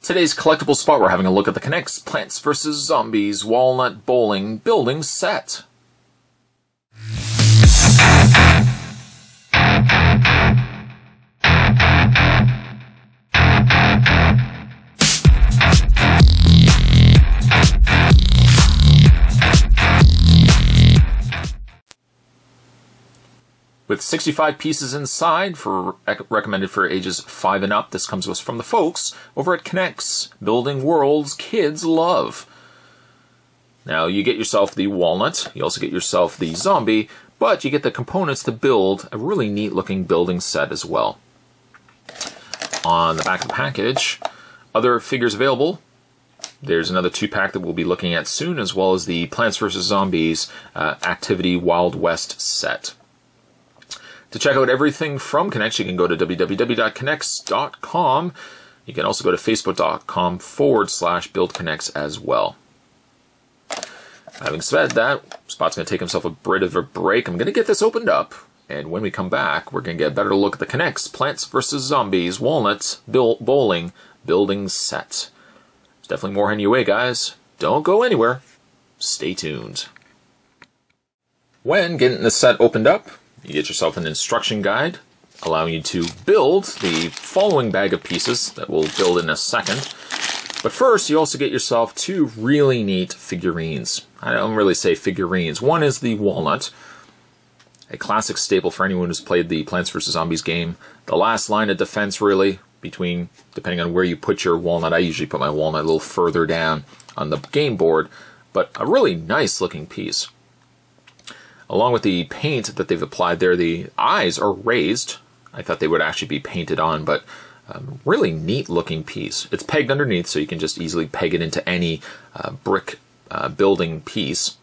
Today's collectible spot, we're having a look at the K'NEX Plants vs. Zombies Walnut Bowling Building Set. With 65 pieces inside, recommended for ages 5 and up. This comes to us from the folks over at K'NEX, building worlds kids love. Now, you get yourself the walnut, you also get yourself the zombie, but you get the components to build a really neat looking building set as well. On the back of the package, other figures available. There's another 2-pack that we'll be looking at soon, as well as the Plants vs. Zombies Activity Wild West set. To check out everything from K'NEX, you can go to www.knex.com. You can also go to facebook.com/buildk'nex as well. Having said that, Spot's going to take himself a bit of a break. I'm going to get this opened up, and when we come back, we're going to get a better look at the K'NEX Plants vs. Zombies Walnut Bowling Building Set. There's definitely more heading your way, guys. Don't go anywhere. Stay tuned. When getting the set opened up, you get yourself an instruction guide allowing you to build the following bag of pieces that we'll build in a second. But first, you also get yourself 2 really neat figurines. I don't really say figurines. One is the walnut, a classic staple for anyone who's played the Plants vs. Zombies game. The last line of defense, really, between, depending on where you put your walnut. I usually put my walnut a little further down on the game board, but a really nice looking piece. Along with the paint that they've applied there, the eyes are raised. I thought they would actually be painted on, but really neat looking piece. It's pegged underneath, so you can just easily peg it into any brick building piece.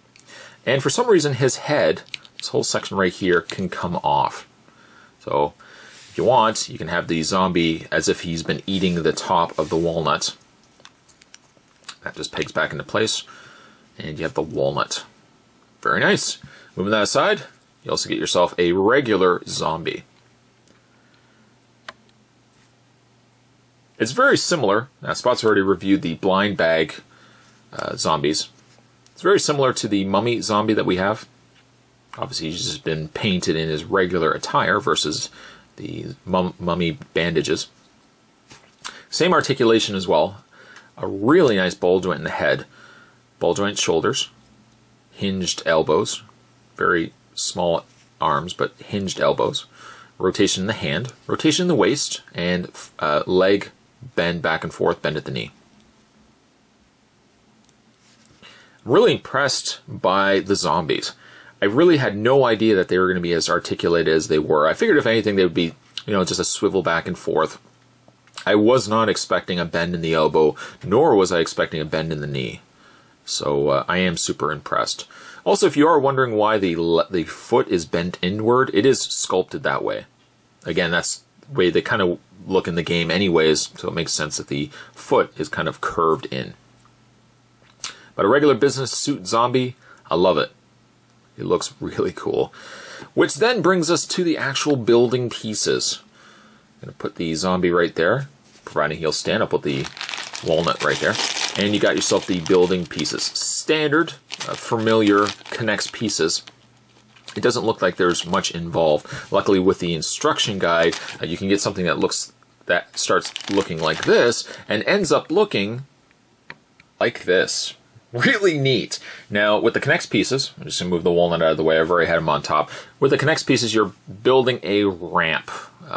And for some reason, his head, this whole section right here, can come off. So if you want, you can have the zombie as if he's been eating the top of the walnut. That just pegs back into place, and you have the walnut. Very nice. Moving that aside, you also get yourself a regular zombie. It's very similar. Now, Spot's already reviewed the blind bag zombies. It's very similar to the mummy zombie that we have. Obviously, he's just been painted in his regular attire versus the mummy bandages. Same articulation as well. A really nice ball joint in the head. Ball joint shoulders. Hinged elbows. Very small arms, but hinged elbows. Rotation in the hand, rotation in the waist, and leg bend back and forth, bend at the knee. I'm really impressed by the zombies. I really had no idea that they were going to be as articulated as they were. I figured if anything they would be, just a swivel back and forth. I was not expecting a bend in the elbow, nor was I expecting a bend in the knee. So I am super impressed. Also, if you are wondering why the foot is bent inward, it is sculpted that way. Again, that's the way they kind of look in the game anyways, so it makes sense that the foot is kind of curved in. But a regular business suit zombie, I love it. It looks really cool. Which then brings us to the actual building pieces. I'm going to put the zombie right there, providing he'll stand. I'll put the walnut right there. And you got yourself the building pieces. Standard, familiar K'NEX pieces. It doesn't look like there's much involved. Luckily, with the instruction guide, you can get something that starts looking like this and ends up looking like this. Really neat. Now, with the K'NEX pieces, I'm just going to move the walnut out of the way. I've already had them on top. With the K'NEX pieces, you're building a ramp.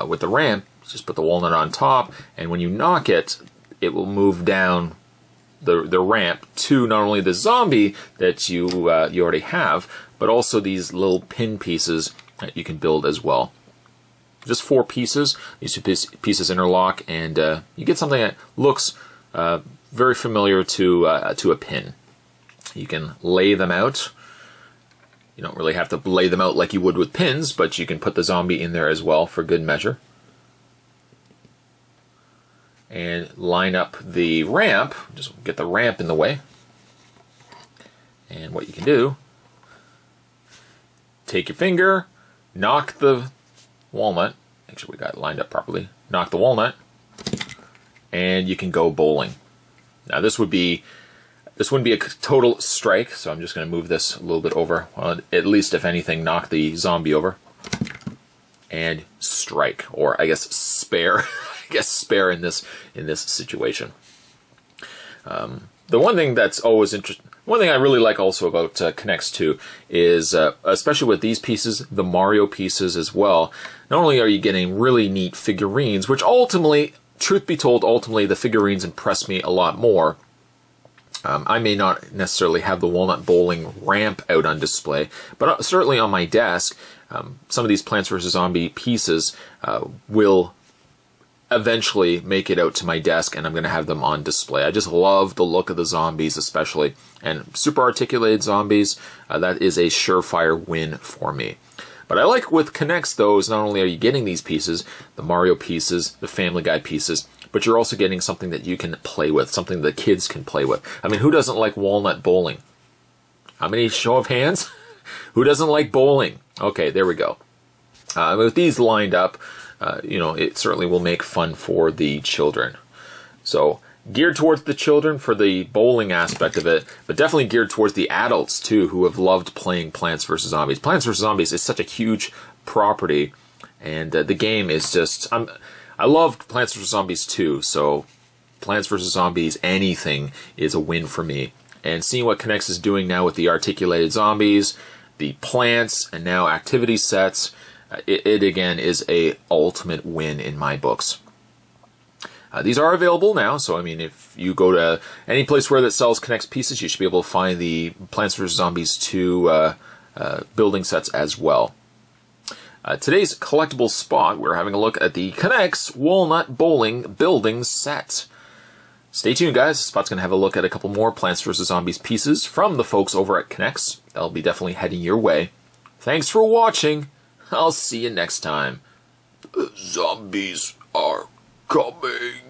With the ramp, just put the walnut on top, and when you knock it, it will move down the ramp to not only the zombie that you already have, but also these little pin pieces that you can build as well. Just 4 pieces. These 2 pieces interlock, and you get something that looks very familiar to a pin. You can lay them out. You don't really have to lay them out like you would with pins, but you can put the zombie in there as well for good measure. And line up the ramp, just get the ramp in the way. And what you can do, take your finger, knock the walnut, make sure we got it lined up properly, knock the walnut, and you can go bowling. Now this wouldn't be a total strike, so I'm just going to move this a little bit over. Well, at least, if anything, knock the zombie over. And strike, or I guess spare. I guess spare in this situation. The one thing that's always interesting, one thing I really like also about K'NEX 2 is, especially with these pieces, the Mario pieces as well, not only are you getting really neat figurines, which ultimately, truth be told, ultimately the figurines impress me a lot more. I may not necessarily have the walnut bowling ramp out on display, but certainly on my desk, some of these Plants vs. Zombie pieces will eventually make it out to my desk, and I'm going to have them on display. I just love the look of the zombies, especially, and super articulated zombies. That is a surefire win for me. But I like with K'NEX, though, is not only are you getting these pieces, the Mario pieces, the Family Guy pieces, but you're also getting something that you can play with, something the kids can play with. I mean, who doesn't like walnut bowling? How many show of hands? Who doesn't like bowling? Okay, there we go. With these lined up, it certainly will make fun for the children. So, geared towards the children for the bowling aspect of it, but definitely geared towards the adults, too, who have loved playing Plants vs. Zombies. Plants vs. Zombies is such a huge property, and the game is just... I loved Plants vs. Zombies 2, so Plants vs. Zombies anything is a win for me. And seeing what K'NEX is doing now with the articulated zombies, the plants, and now activity sets, it again is a ultimate win in my books. These are available now, so I mean, if you go to any place where that sells K'NEX pieces, you should be able to find the Plants vs. Zombies 2 building sets as well. Today's collectible spot, we're having a look at the K'NEX Walnut Bowling Building Set. Stay tuned, guys. Spot's going to have a look at a couple more Plants vs. Zombies pieces from the folks over at K'NEX. They'll be definitely heading your way. Thanks for watching. I'll see you next time. The zombies are coming.